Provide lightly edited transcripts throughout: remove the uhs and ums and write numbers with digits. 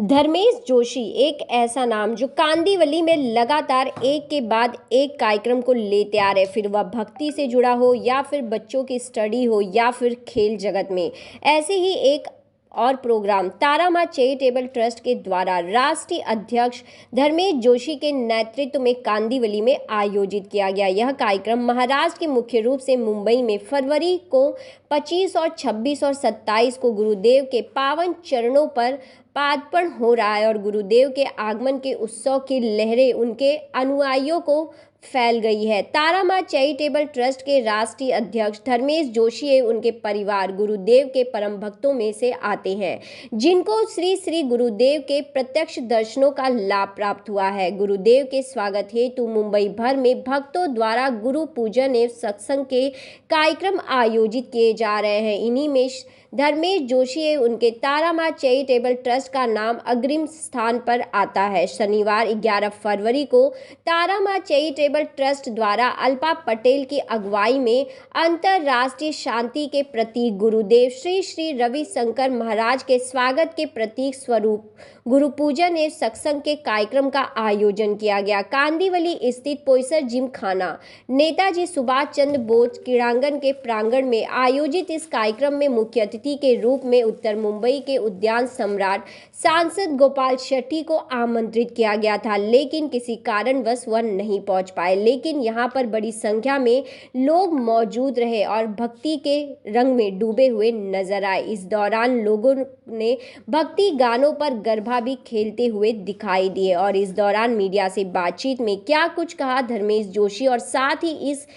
धर्मेश जोशी एक ऐसा नाम जो कांदिवली में लगातार एक के बाद एक कार्यक्रम को लेते आ रहे, फिर वह भक्ति से जुड़ा हो या फिर बच्चों की स्टडी हो या फिर खेल जगत में। ऐसे ही एक और प्रोग्राम तारा माँ चैरिटेबल ट्रस्ट के द्वारा राष्ट्रीय अध्यक्ष धर्मेश जोशी के नेतृत्व में कांदिवली में आयोजित किया गया। यह कार्यक्रम महाराष्ट्र के मुख्य रूप से मुंबई में फरवरी को 25 और 26 और 27 को गुरुदेव के पावन चरणों पर पदार्पण हो रहा है और गुरुदेव के आगमन के उत्सव की लहरें उनके अनुयायियों को फैल गई है। तारा माँ चैरिटेबल ट्रस्ट के राष्ट्रीय अध्यक्ष धर्मेश जोशी उनके परिवार गुरुदेव के परम भक्तों में से आते हैं, जिनको श्री श्री गुरुदेव के प्रत्यक्ष दर्शनों का लाभ प्राप्त हुआ है। गुरुदेव के स्वागत हेतु मुंबई भर में भक्तों द्वारा गुरु पूजन एवं सत्संग के कार्यक्रम आयोजित किए जा रहे हैं। इन्हीं में धर्मेश जोशी उनके तारा माँ चैरिटेबल ट्रस्ट का नाम अग्रिम स्थान पर आता है। शनिवार 11 फरवरी को तारा माँ चैरिटेबल ट्रस्ट द्वारा अल्पा पटेल की अगुवाई में अंतर्राष्ट्रीय शांति के प्रतीक गुरुदेव श्री श्री रविशंकर महाराज के स्वागत के प्रतीक स्वरूप गुरु पूजन एवं सत्संग के कार्यक्रम का आयोजन किया गया। कांदिवली स्थित पोईसर जिम खाना नेताजी सुभाष चंद्र बोस क्रीड़ांगन के प्रांगण में आयोजित इस कार्यक्रम में मुख्य अतिथि के रूप में उत्तर मुंबई के उद्यान सम्राट सांसद गोपाल शेट्टी को आमंत्रित किया गया था, लेकिन किसी कारणवश वह नहीं पहुंच पाए। लेकिन यहां पर बड़ी संख्या में लोग मौजूद रहे और भक्ति के रंग में डूबे हुए नजर आए। इस दौरान लोगों ने भक्ति गानों पर गरबा भी खेलते हुए दिखाई दिए और इस दौरान मीडिया से बातचीत में क्या कुछ कहा धर्मेश जोशी और साथ ही इस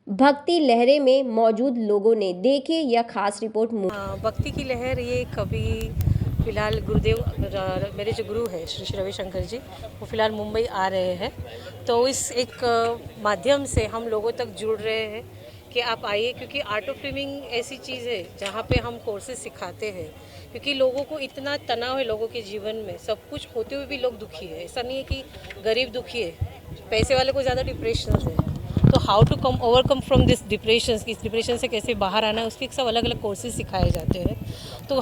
भक्ति लहरे में मौजूद लोगों ने, देखिए यह खास रिपोर्ट। भक्ति की लहर ये कभी फिलहाल गुरुदेव मेरे जो गुरु है श्री श्री रविशंकर जी वो फिलहाल मुंबई आ रहे हैं, तो इस एक माध्यम से हम लोगों तक जुड़ रहे हैं कि आप आइए, क्योंकि आर्ट ऑफ लिविंग ऐसी चीज़ है जहाँ पे हम कोर्सेज सिखाते हैं। क्योंकि लोगों को इतना तनाव है लोगों के जीवन में, सब कुछ होते हुए भी लोग दुखी है। ऐसा नहीं है कि गरीब दुखी है, पैसे वाले को ज़्यादा डिप्रेशन है। तो how to come overcome from this depression, इस डिप्रेशन से कैसे बाहर आना है, उसके सब अलग अलग कोर्सेज सिखाए जाते हैं। तो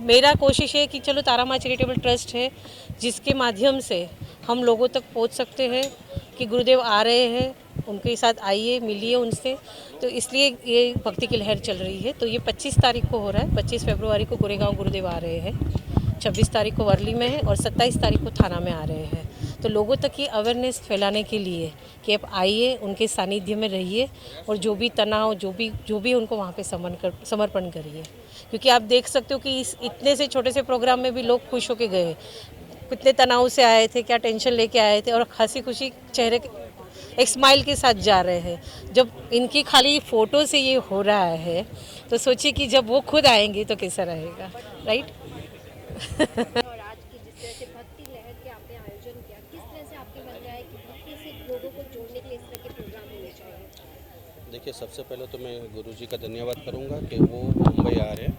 मेरा कोशिश है कि चलो तारा माँ चैरिटेबल ट्रस्ट है जिसके माध्यम से हम लोगों तक पहुंच सकते हैं कि गुरुदेव आ रहे हैं, उनके साथ आइए, मिलिए उनसे। तो इसलिए ये भक्ति की लहर चल रही है। तो ये 25 तारीख को हो रहा है। 25 फरवरी को गोरेगांव गुरुदेव आ रहे हैं, 26 तारीख को वर्ली में है और 27 तारीख को थाना में आ रहे हैं। तो लोगों तक ये अवेयरनेस फैलाने के लिए कि आप आइए, उनके सानिध्य में रहिए और जो भी तनाव जो भी उनको वहाँ पे समर्पण करिए। क्योंकि आप देख सकते हो कि इस इतने से छोटे से प्रोग्राम में भी लोग खुश होकर गए। कितने तनाव से आए थे, क्या टेंशन लेके आए थे और हंसी खुशी चेहरे एक स्माइल के साथ जा रहे हैं। जब इनकी खाली फ़ोटो से ये हो रहा है तो सोचिए कि जब वो खुद आएंगे तो कैसा रहेगा, राइट। और आज की जिस तरह से भक्ति लहर के आपने आयोजन किया, किस तरह से आपके मन में आया कि भक्ति से लोगों को जोड़ने के लिए इस तरह के प्रोग्राम होने चाहिए? देखिए, सबसे पहले तो मैं गुरुजी का धन्यवाद करूंगा कि वो मुंबई आ रहे हैं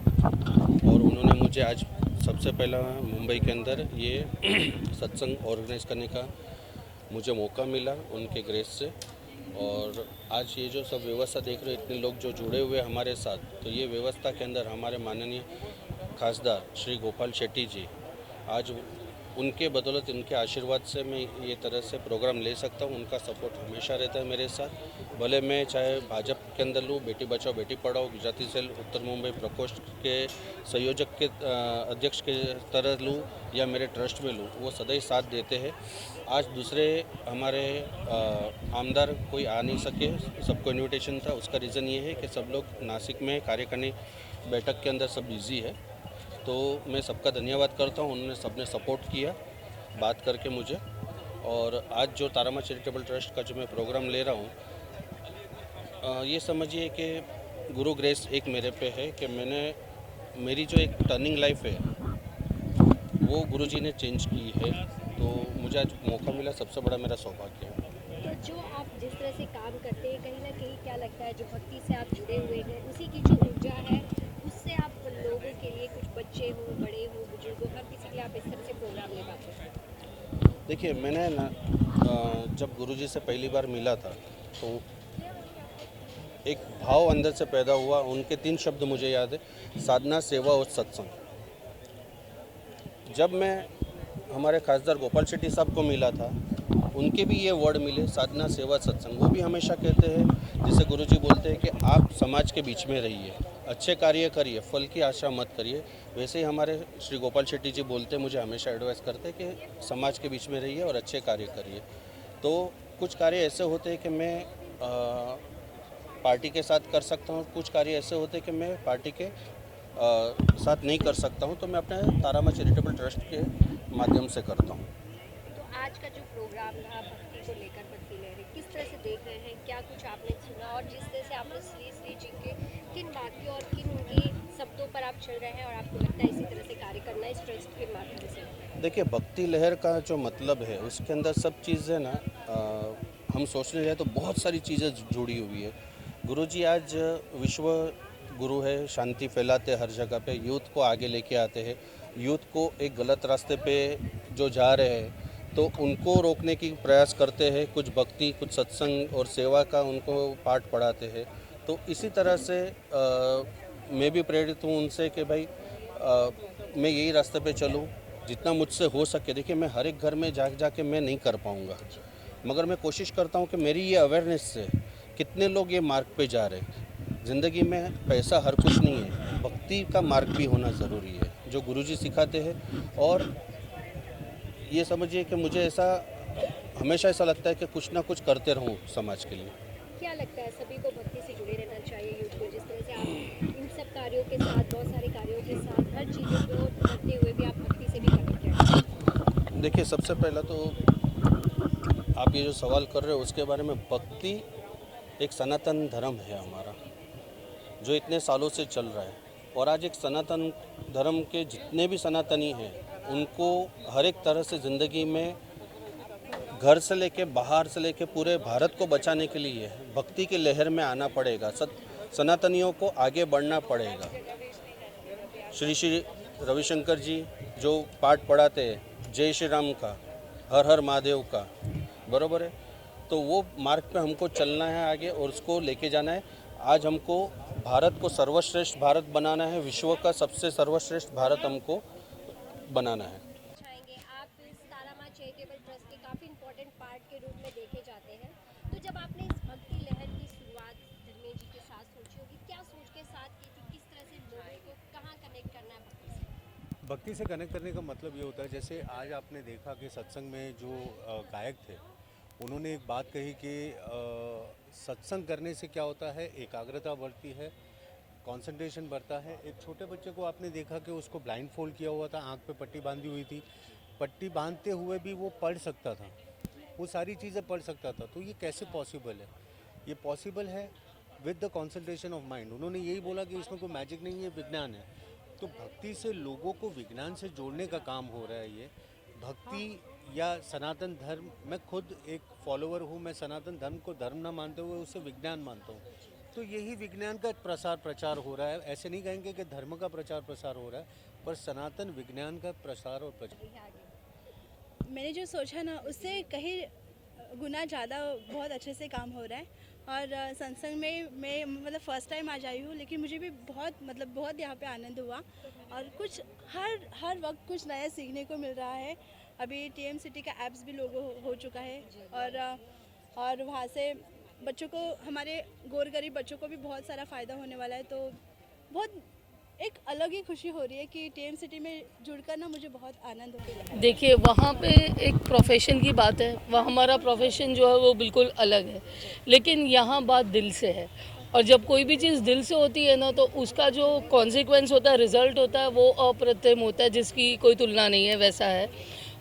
और उन्होंने मुझे आज सबसे पहला मुंबई के अंदर ये सत्संग ऑर्गेनाइज करने का मुझे मौका मिला उनके ग्रेस से। और आज ये जो सब व्यवस्था देख रहे हो, इतने लोग जो जुड़े हुए हमारे साथ, तो ये व्यवस्था के अंदर हमारे माननीय खासदार श्री गोपाल शेट्टी जी, आज उनके बदौलत, उनके आशीर्वाद से मैं ये तरह से प्रोग्राम ले सकता हूँ। उनका सपोर्ट हमेशा रहता है मेरे साथ, भले मैं चाहे भाजपा के अंदर लूँ, बेटी बचाओ बेटी पढ़ाओ गुजराती सेल उत्तर मुंबई प्रकोष्ठ के संयोजक के अध्यक्ष के तरह लूँ या मेरे ट्रस्ट में लूँ, वो सदैव साथ देते हैं। आज दूसरे हमारे आमदार कोई आ नहीं सके, सबको इन्विटेशन था। उसका रीज़न ये है कि सब लोग नासिक में कार्यकारिणी बैठक के अंदर सब बिज़ी है। तो मैं सबका धन्यवाद करता हूँ, उन्होंने सबने सपोर्ट किया बात करके मुझे। और आज जो तारा माँ चैरिटेबल ट्रस्ट का जो मैं प्रोग्राम ले रहा हूँ, ये समझिए कि गुरु ग्रेस एक मेरे पे है कि मेरी जो एक टर्निंग लाइफ है वो गुरुजी ने चेंज की है। तो मुझे आज मौका मिला, सबसे बड़ा मेरा सौभाग्य है। तो जो आप जिस तरह से काम करते हैं, कहीं ना कहीं क्या लगता है जो भक्ति से आप जुड़े हुए हैं, उसी की जो ऊर्जा है उससे आप लोगों के लिए, कुछ बच्चे हो, बड़े हो, बुजुर्ग हो, हर किसी के लिए आप इस तरह से प्रोग्राम ले पाते हैं? देखिए, मैंने ना जब गुरुजी से पहली बार मिला था तो एक भाव अंदर से पैदा हुआ। उनके 3 शब्द मुझे याद है, साधना, सेवा और सत्संग। जब मैं हमारे खासदार गोपाल शेट्टी साहब को मिला था, उनके भी ये वर्ड मिले, साधना सेवा सत्संग। वो भी हमेशा कहते हैं, जैसे गुरुजी बोलते हैं कि आप समाज के बीच में रहिए, अच्छे कार्य करिए, फल की आशा मत करिए। वैसे ही हमारे श्री गोपाल शेट्टी जी बोलते हैं, मुझे हमेशा एडवाइस करते हैं कि समाज के बीच में रहिए और अच्छे कार्य करिए। तो कुछ कार्य ऐसे होते हैं कि मैं पार्टी के साथ कर सकता हूँ, कुछ कार्य ऐसे होते हैं कि मैं पार्टी के साथ नहीं कर सकता हूँ, तो मैं अपने तारामा चैरिटेबल ट्रस्ट के माध्यम से करता हूँ। तो आज का जो प्रोग्राम था भक्ति को लेकर, भक्ति लहरी किस तरह से देख रहे हैं, क्या कुछ आपने सुना और जिस तरह से आपने श्री जी के किन वाक्यों और किन उनके शब्दों पर आप चल रहे हैं और आपको लगता है इसी तरह से कार्य करना इस ट्रस्ट के माध्यम से? देखिए, भक्ति लहर का जो मतलब है उसके अंदर सब चीज़ें ना हम सोचने जाए तो बहुत सारी चीज़ें जुड़ी हुई है। गुरुजी आज विश्व गुरु है, शांति फैलाते हर जगह पे, यूथ को आगे लेके आते हैं। यूथ को एक गलत रास्ते पे जो जा रहे हैं तो उनको रोकने की प्रयास करते हैं। कुछ भक्ति, कुछ सत्संग और सेवा का उनको पाठ पढ़ाते हैं। तो इसी तरह से मैं भी प्रेरित हूँ उनसे कि भाई मैं यही रास्ते पे चलूँ जितना मुझसे हो सके। देखिए, मैं हर एक घर में जाके मैं नहीं कर पाऊँगा, मगर मैं कोशिश करता हूँ कि मेरी ये अवेयरनेस से कितने लोग ये मार्ग पे जा रहे हैं। ज़िंदगी में पैसा हर कुछ नहीं है, भक्ति का मार्ग भी होना ज़रूरी है, जो गुरुजी सिखाते हैं। और ये समझिए कि मुझे ऐसा हमेशा ऐसा लगता है कि कुछ ना कुछ करते रहूं समाज के लिए। क्या लगता है सभी को भक्ति से जुड़े रहना चाहिए यूथ को, जिस तरह से आप इन सब कार्यों के साथ, बहुत सारे कार्यों के साथ, हर चीज़ों को करते हुए भी आप भक्ति से भी कनेक्ट हैं? देखिए, सबसे पहला तो आप ये जो सवाल कर रहे हो उसके बारे में, भक्ति एक सनातन धर्म है हमारा, जो इतने सालों से चल रहा है। और आज एक सनातन धर्म के जितने भी सनातनी हैं उनको हर एक तरह से ज़िंदगी में घर से लेके बाहर से लेके पूरे भारत को बचाने के लिए भक्ति की लहर में आना पड़ेगा। सनातनियों को आगे बढ़ना पड़ेगा। श्री श्री रविशंकर जी जो पाठ पढ़ाते हैं जय श्री राम का, हर हर महादेव का, बरोबर है, तो वो मार्ग पे हमको चलना है आगे और उसको लेके जाना है। आज हमको भारत को सर्वश्रेष्ठ भारत बनाना है, विश्व का सबसे सर्वश्रेष्ठ भारत हमको बनाना है। चाहेंगे आप इस तारामा चैरिटेबल ट्रस्ट के काफ़ी इंपॉर्टेंट पार्ट के रूप में देखे जाते हैं, तो जब आपने इस भक्ति लहर की शुरुआत धर्मेश जी के साथ सोची होगी, क्या सोच के साथ की थी, किस तरह से लोगों को कहाँ कनेक्ट करना है भक्ति से? भक्ति से कनेक्ट करने का मतलब ये होता है, जैसे आज आपने देखा कि सत्संग में जो गायक थे उन्होंने एक बात कही कि सत्संग करने से क्या होता है, एकाग्रता बढ़ती है, कंसंट्रेशन बढ़ता है। एक छोटे बच्चे को आपने देखा कि उसको ब्लाइंड फोल्ड किया हुआ था, आंख पे पट्टी बांधी हुई थी, पट्टी बांधते हुए भी वो पढ़ सकता था, वो सारी चीज़ें पढ़ सकता था। तो ये कैसे पॉसिबल है? ये पॉसिबल है with the concentration of mind. उन्होंने यही बोला कि इसमें कोई मैजिक नहीं है, विज्ञान है। तो भक्ति से लोगों को विज्ञान से जोड़ने का काम हो रहा है। ये भक्ति या सनातन धर्म, मैं खुद एक फॉलोअर हूँ, मैं सनातन धर्म को धर्म ना मानते हुए उसे विज्ञान मानता हूँ। तो यही विज्ञान का प्रसार प्रचार हो रहा है। ऐसे नहीं कहेंगे कि धर्म का प्रचार प्रसार हो रहा है, पर सनातन विज्ञान का प्रसार और प्रचार। मैंने जो सोचा ना उससे कहीं गुना ज़्यादा बहुत अच्छे से काम हो रहा है। और सत्संग में मैं मतलब फ़र्स्ट टाइम आज आई हूँ, लेकिन मुझे भी बहुत यहाँ पे आनंद हुआ। और कुछ हर वक्त कुछ नया सीखने को मिल रहा है। अभी टीएम सिटी का ऐप्स भी लोगो हो चुका है, और वहाँ से बच्चों को, हमारे गोर गरीब बच्चों को भी बहुत सारा फ़ायदा होने वाला है। तो बहुत एक अलग ही खुशी हो रही है कि टीएम सिटी में जुड़कर ना मुझे बहुत आनंद हो रहा है। देखिए, वहाँ पे एक प्रोफेशन की बात है, वहाँ हमारा प्रोफेशन जो है वो बिल्कुल अलग है, लेकिन यहाँ बात दिल से है। और जब कोई भी चीज़ दिल से होती है ना, तो उसका जो कॉन्सिक्वेंस होता है, रिज़ल्ट होता है, वो अप्रतिम होता है, जिसकी कोई तुलना नहीं है। वैसा है।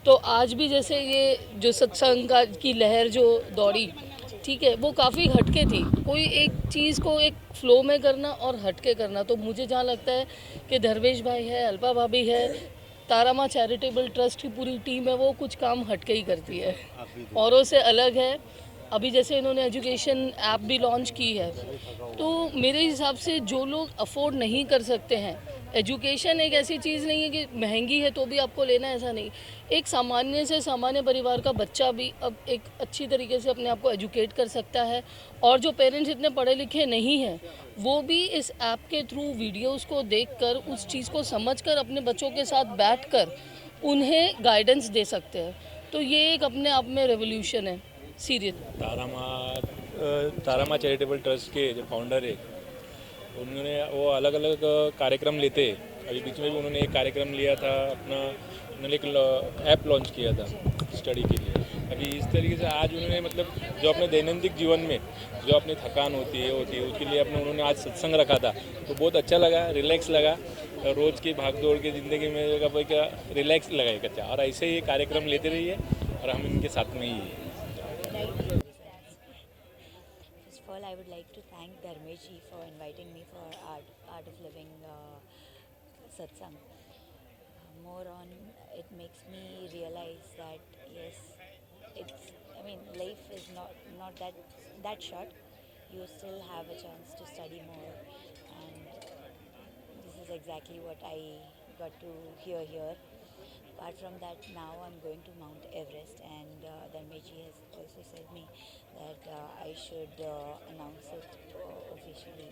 तो आज भी जैसे ये जो सत्संग की लहर जो दौड़ी, ठीक है, वो काफ़ी हटके थी। कोई एक चीज़ को एक फ्लो में करना और हटके करना, तो मुझे जहाँ लगता है कि धर्मेश भाई है, अल्पा भाभी है, तारामा चैरिटेबल ट्रस्ट की पूरी टीम है, वो कुछ काम हटके ही करती है, औरों से अलग है। अभी जैसे इन्होंने एजुकेशन ऐप भी लॉन्च की है, तो मेरे हिसाब से जो लोग अफोर्ड नहीं कर सकते हैं, एजुकेशन एक ऐसी चीज़ नहीं है कि महंगी है तो भी आपको लेना है, ऐसा नहीं। एक सामान्य से सामान्य परिवार का बच्चा भी अब एक अच्छी तरीके से अपने आप को एजुकेट कर सकता है, और जो पेरेंट्स इतने पढ़े लिखे नहीं हैं वो भी इस ऐप के थ्रू वीडियोस को देखकर उस चीज़ को समझकर अपने बच्चों के साथ बैठकर उन्हें गाइडेंस दे सकते हैं। तो ये एक अपने आप में रेवोल्यूशन है, सीरियस। तारामा चैरिटेबल ट्रस्ट के जो फाउंडर है, उन्होंने वो अलग अलग कार्यक्रम लेते हैं। अभी बीच में भी उन्होंने एक कार्यक्रम लिया था अपना, उन्होंने एक ऐप लॉन्च किया था स्टडी के लिए। अभी इस तरीके से आज उन्होंने मतलब जो अपने दैनंदिन जीवन में जो अपनी थकान होती है उसके लिए अपने उन्होंने आज सत्संग रखा था, तो बहुत अच्छा लगा, रिलैक्स लगा। रोज़ की भागदौड़ की ज़िंदगी में एक रिलैक्स लगा एक अच्छा, और ऐसे ही कार्यक्रम लेते रहिए और हम इनके साथ में ही हैं। First of all, I would like to thank Dharmesh ji for inviting me for Art of Living satsang. More on, it makes me realize that yes, life is not that short. You still have a chance to study more, and this is exactly what I got to hear here. Apart from that, now I'm going to Mount Everest, and Dharmesh ji has also said me that I should announce it officially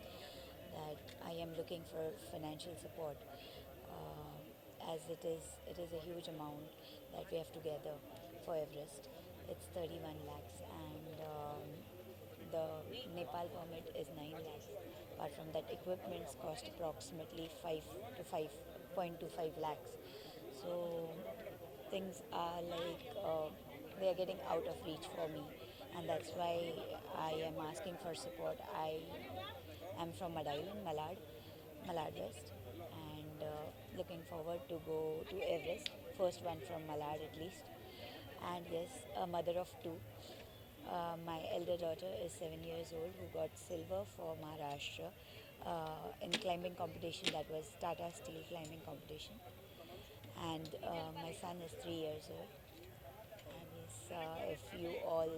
that I am looking for financial support, as it is a huge amount that we have to gather for Everest. It's 31 lakhs, and the Nepal permit is 9 lakhs. Apart from that, equipments cost approximately 5 to 5.25 lakhs. So things are like they are getting out of reach for me, and that's why I am asking for support. I am from Mad Island, Malad West, and looking forward to go to Everest, first one from Malad at least. And yes, a mother of two. My elder daughter is 7 years old, who got silver for Maharashtra in climbing competition, that was Tata Steel climbing competition. And my son is 3 years old. And yes, if you all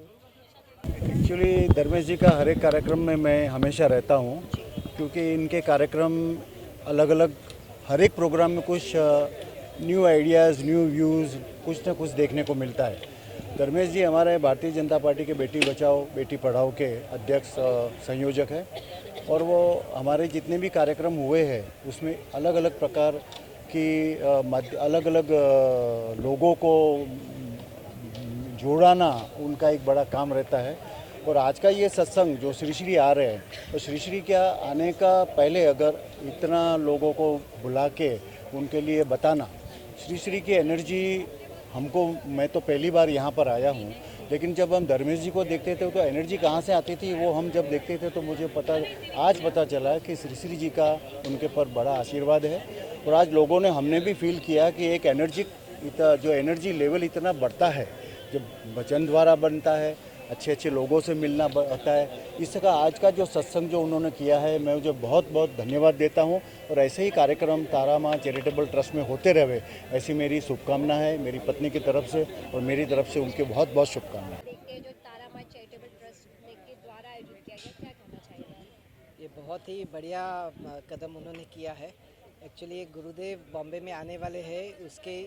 actually Dharmesh ji का हर एक कार्यक्रम में मैं हमेशा रहता हूँ, क्योंकि इनके कार्यक्रम अलग अलग, हर एक प्रोग्राम में कुछ न्यू आइडियाज़, न्यू व्यूज़, कुछ ना कुछ देखने को मिलता है। धर्मेश जी हमारे भारतीय जनता पार्टी के बेटी बचाओ बेटी पढ़ाओ के अध्यक्ष संयोजक है, और वो हमारे जितने भी कार्यक्रम हुए हैं उसमें अलग अलग प्रकार की अलग अलग लोगों को जोड़ाना उनका एक बड़ा काम रहता है। और आज का ये सत्संग जो श्री श्री आ रहे हैं, तो श्री श्री क्या आने का पहले अगर इतना लोगों को बुला के उनके लिए बताना, श्री श्री की एनर्जी हमको, मैं तो पहली बार यहाँ पर आया हूँ, लेकिन जब हम धर्मेश जी को देखते थे तो एनर्जी कहाँ से आती थी वो हम जब देखते थे तो मुझे आज पता चला कि श्री श्री जी का उनके पर बड़ा आशीर्वाद है। और आज लोगों ने, हमने भी फील किया कि एक जो एनर्जी लेवल इतना बढ़ता है, जब वचन द्वारा बनता है, अच्छे अच्छे लोगों से मिलना होता है। इसका आज का जो सत्संग जो उन्होंने किया है, मैं मुझे बहुत बहुत धन्यवाद देता हूँ। और ऐसे ही कार्यक्रम तारा माँ चैरिटेबल ट्रस्ट में होते रहे, ऐसी मेरी शुभकामना है मेरी पत्नी की तरफ से, और मेरी तरफ से उनके बहुत बहुत शुभकामनाएं। जो तारा माँ चैरिटेबल ट्रस्ट के द्वारा आयोजित किया गया, क्या कहना चाहिए? ये बहुत ही बढ़िया कदम उन्होंने किया है। एक्चुअली गुरुदेव बॉम्बे में आने वाले हैं, उसके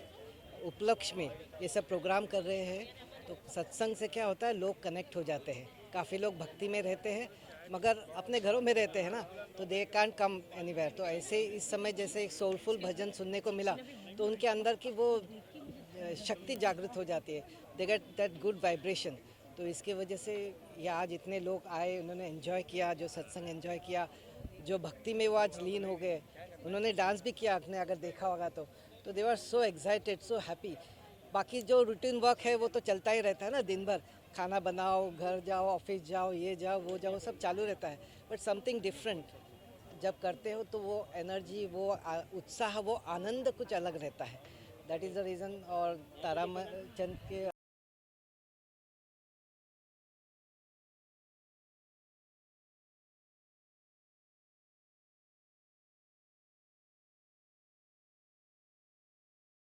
उपलक्ष्य में ये सब प्रोग्राम कर रहे हैं। तो सत्संग से क्या होता है, लोग कनेक्ट हो जाते हैं। काफ़ी लोग भक्ति में रहते हैं मगर अपने घरों में रहते हैं ना, तो दे कांट कम एनीवेयर। तो ऐसे इस समय जैसे एक सोलफुल भजन सुनने को मिला तो उनके अंदर की वो शक्ति जागृत हो जाती है, they get that good vibration. तो इसकी वजह से ये आज इतने लोग आए, उन्होंने एंजॉय किया, जो सत्संग एंजॉय किया, जो भक्ति में वो आज लीन हो गए। उन्होंने डांस भी किया, आपने अगर देखा होगा तो दे वर सो एक्साइटेड, सो हैप्पी। बाकी जो रूटीन वर्क है वो तो चलता ही रहता है ना, दिन भर खाना बनाओ, घर जाओ, ऑफिस जाओ, ये जाओ वो जाओ, सब चालू रहता है। बट समथिंग डिफरेंट जब करते हो तो वो एनर्जी, वो उत्साह, वो आनंद कुछ अलग रहता है। That is the reason. और ताराचंद के